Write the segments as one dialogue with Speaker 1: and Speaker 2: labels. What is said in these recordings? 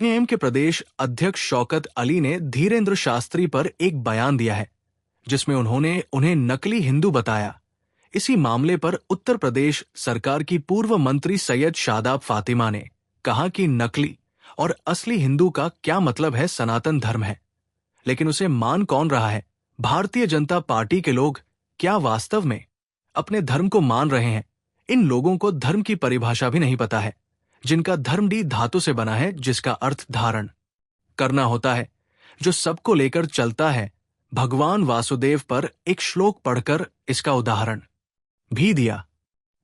Speaker 1: CPIM के प्रदेश अध्यक्ष शौकत अली ने धीरेन्द्र शास्त्री पर एक बयान दिया है, जिसमें उन्होंने उन्हें नकली हिंदू बताया। इसी मामले पर उत्तर प्रदेश सरकार की पूर्व मंत्री सैयद शादाब फातिमा ने कहा कि नकली और असली हिंदू का क्या मतलब है, सनातन धर्म है। लेकिन उसे मान कौन रहा है? भारतीय जनता पार्टी के लोग क्या वास्तव में अपने धर्म को मान रहे हैं? इन लोगों को धर्म की परिभाषा भी नहीं पता है, जिनका धर्म डी धातु से बना है, जिसका अर्थ धारण करना होता है, जो सबको लेकर चलता है। भगवान वासुदेव पर एक श्लोक पढ़कर इसका उदाहरण भी दिया।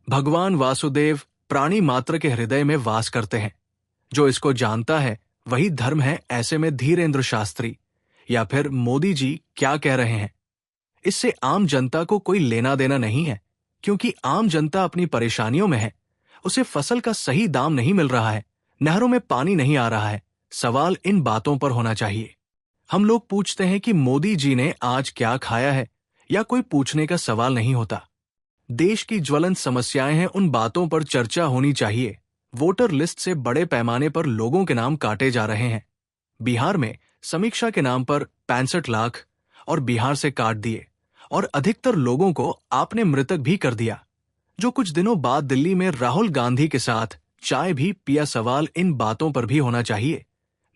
Speaker 1: भगवान वासुदेव प्राणी मात्र के हृदय में वास करते हैं। जो इसको जानता है वही धर्म है। ऐसे में धीरेन्द्र शास्त्री या फिर मोदी जी क्या कह रहे हैं, इससे आम जनता को कोई लेना देना नहीं है, क्योंकि आम जनता अपनी परेशानियों में है। उसे फसल का सही दाम नहीं मिल रहा है, नहरों में पानी नहीं आ रहा है। सवाल इन बातों पर होना चाहिए। हम लोग पूछते हैं कि मोदी जी ने आज क्या खाया है, या कोई पूछने का सवाल नहीं होता। देश की ज्वलंत समस्याएं हैं, उन बातों पर चर्चा होनी चाहिए। वोटर लिस्ट से बड़े पैमाने पर लोगों के नाम काटे जा रहे हैं। बिहार में समीक्षा के नाम पर 65 लाख और बिहार से काट दिए, और अधिकतर लोगों को आपने मृतक भी कर दिया। जो कुछ दिनों बाद दिल्ली में राहुल गांधी के साथ चाय भी पिया। सवाल इन बातों पर भी होना चाहिए।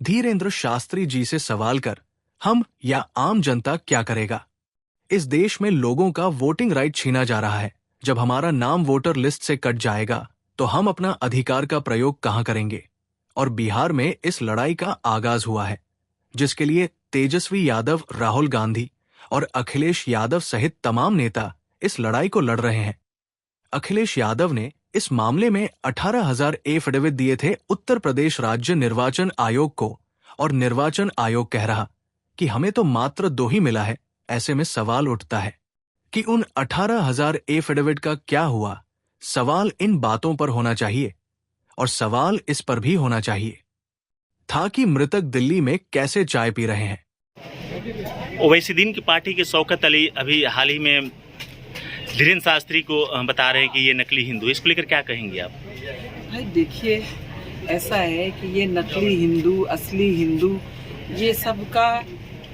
Speaker 1: धीरेन्द्र शास्त्री जी से सवाल कर हम या आम जनता क्या करेगा? इस देश में लोगों का वोटिंग राइट छीना जा रहा है। जब हमारा नाम वोटर लिस्ट से कट जाएगा तो हम अपना अधिकार का प्रयोग कहां करेंगे? और बिहार में इस लड़ाई का आगाज हुआ है, जिसके लिए तेजस्वी यादव, राहुल गांधी और अखिलेश यादव सहित तमाम नेता इस लड़ाई को लड़ रहे हैं। अखिलेश यादव ने इस मामले में 18,000 एफिडेविट दिए थे उत्तर प्रदेश राज्य निर्वाचन आयोग को, और निर्वाचन आयोग कह रहा कि हमें तो मात्र 2 ही मिला है। ऐसे में सवाल उठता है कि उन 18,000 एफिडेविट का क्या हुआ? सवाल इन बातों पर होना चाहिए, और सवाल इस पर भी होना चाहिए था कि मृतक दिल्ली में कैसे चाय पी रहे हैं।
Speaker 2: ओवैसी दीन की पार्टी के शौकत अली अभी हाल ही में धीरेन्द्र शास्त्री को बता रहे हैं कि ये नकली हिंदू। इसको लेकर क्या कहेंगे आप?
Speaker 3: भाई देखिए, ऐसा है कि ये नकली हिंदू, असली हिंदू, ये सब का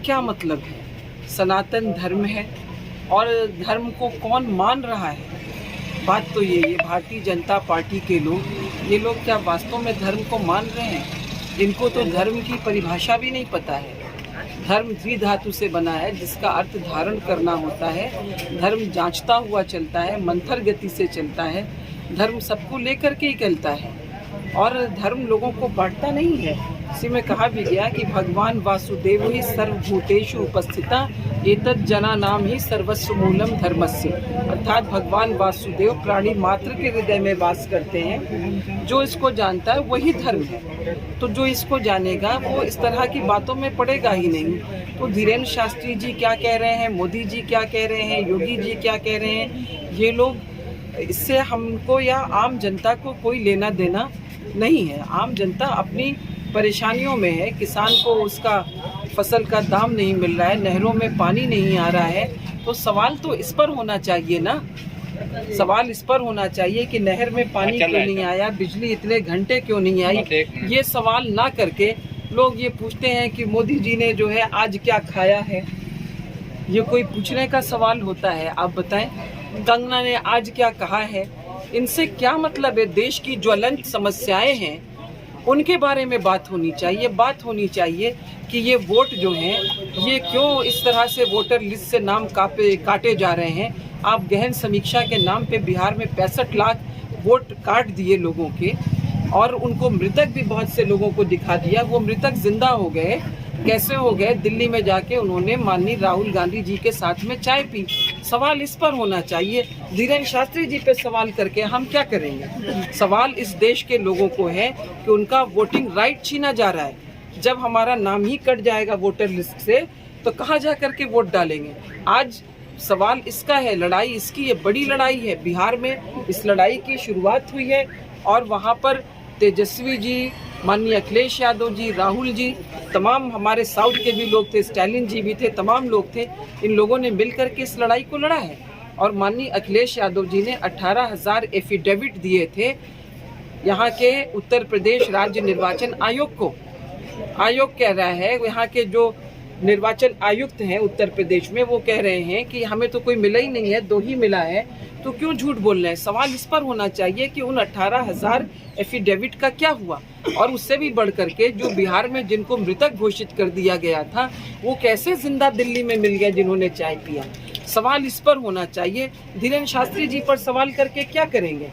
Speaker 3: क्या मतलब है? सनातन धर्म है, और धर्म को कौन मान रहा है? बात तो ये भारतीय जनता पार्टी के लोग, ये लोग क्या वास्तव में धर्म को मान रहे हैं? इनको तो धर्म की परिभाषा भी नहीं पता है। धर्म द्विधातु से बना है, जिसका अर्थ धारण करना होता है। धर्म जांचता हुआ चलता है, मंथर गति से चलता है। धर्म सबको लेकर के ही चलता है, और धर्म लोगों को बांटता नहीं है। इसी में कहा भी गया कि भगवान वासुदेव ही सर्वभूतेषु उपस्थिता एतद् जनानाम ही सर्वस्व मूलम धर्मस्य। अर्थात भगवान वासुदेव प्राणी मात्र के हृदय में वास करते हैं। जो इसको जानता है वही धर्म है। तो जो इसको जानेगा वो इस तरह की बातों में पड़ेगा ही नहीं। तो धीरेन्द्र शास्त्री जी क्या कह रहे हैं, मोदी जी क्या कह रहे हैं, योगी जी क्या कह रहे हैं, ये लोग, इससे हमको या आम जनता को कोई लेना देना नहीं है। आम जनता अपनी परेशानियों में है। किसान को उसका फसल का दाम नहीं मिल रहा है, नहरों में पानी नहीं आ रहा है। तो सवाल तो इस पर होना चाहिए ना। सवाल इस पर होना चाहिए कि नहर में पानी क्यों नहीं आया, बिजली इतने घंटे क्यों नहीं आई। ये सवाल ना करके लोग ये पूछते हैं कि मोदी जी ने जो है आज क्या खाया है। ये कोई पूछने का सवाल होता है? आप बताएं, कंगना ने आज क्या कहा है? इनसे क्या मतलब है? देश की ज्वलंत समस्याएं हैं, उनके बारे में बात होनी चाहिए। बात होनी चाहिए कि ये वोट जो हैं, ये क्यों इस तरह से वोटर लिस्ट से नाम काटे जा रहे हैं। आप गहन समीक्षा के नाम पे बिहार में 65 लाख वोट काट दिए लोगों के, और उनको मृतक भी बहुत से लोगों को दिखा दिया। वो मृतक जिंदा हो गए, कैसे हो गए? दिल्ली में जाके उन्होंने माननीय राहुल गांधी जी के साथ में चाय पी। सवाल इस पर होना चाहिए। धीरेन्द्र शास्त्री जी पे सवाल करके हम क्या करेंगे? सवाल इस देश के लोगों को है कि उनका वोटिंग राइट छीना जा रहा है। जब हमारा नाम ही कट जाएगा वोटर लिस्ट से, तो कहाँ जा करके वोट डालेंगे? आज सवाल इसका है, लड़ाई इसकी है, बड़ी लड़ाई है। बिहार में इस लड़ाई की शुरुआत हुई है, और वहाँ पर तेजस्वी जी, माननीय अखिलेश यादव जी, राहुल जी, तमाम हमारे साउथ के भी लोग थे, स्टालिन जी भी थे, तमाम लोग थे। इन लोगों ने मिलकर के इस लड़ाई को लड़ा है। और माननीय अखिलेश यादव जी ने 18,000 एफिडेविट दिए थे यहाँ के उत्तर प्रदेश राज्य निर्वाचन आयोग को। आयोग कह रहा है, यहाँ के जो निर्वाचन आयुक्त हैं उत्तर प्रदेश में, वो कह रहे हैं कि हमें तो कोई मिला ही नहीं है, 2 ही मिला है, तो क्यों झूठ बोल रहे हैं। सवाल इस पर होना चाहिए कि उन 18,000 एफिडेविट का क्या हुआ, और उससे भी बढ़ करके जो बिहार में जिनको मृतक घोषित कर दिया गया था, वो कैसे जिंदा दिल्ली में मिल गया जिन्होंने चाय पिया। सवाल इस पर होना चाहिए। धीरेन्द्र शास्त्री जी पर सवाल करके क्या करेंगे।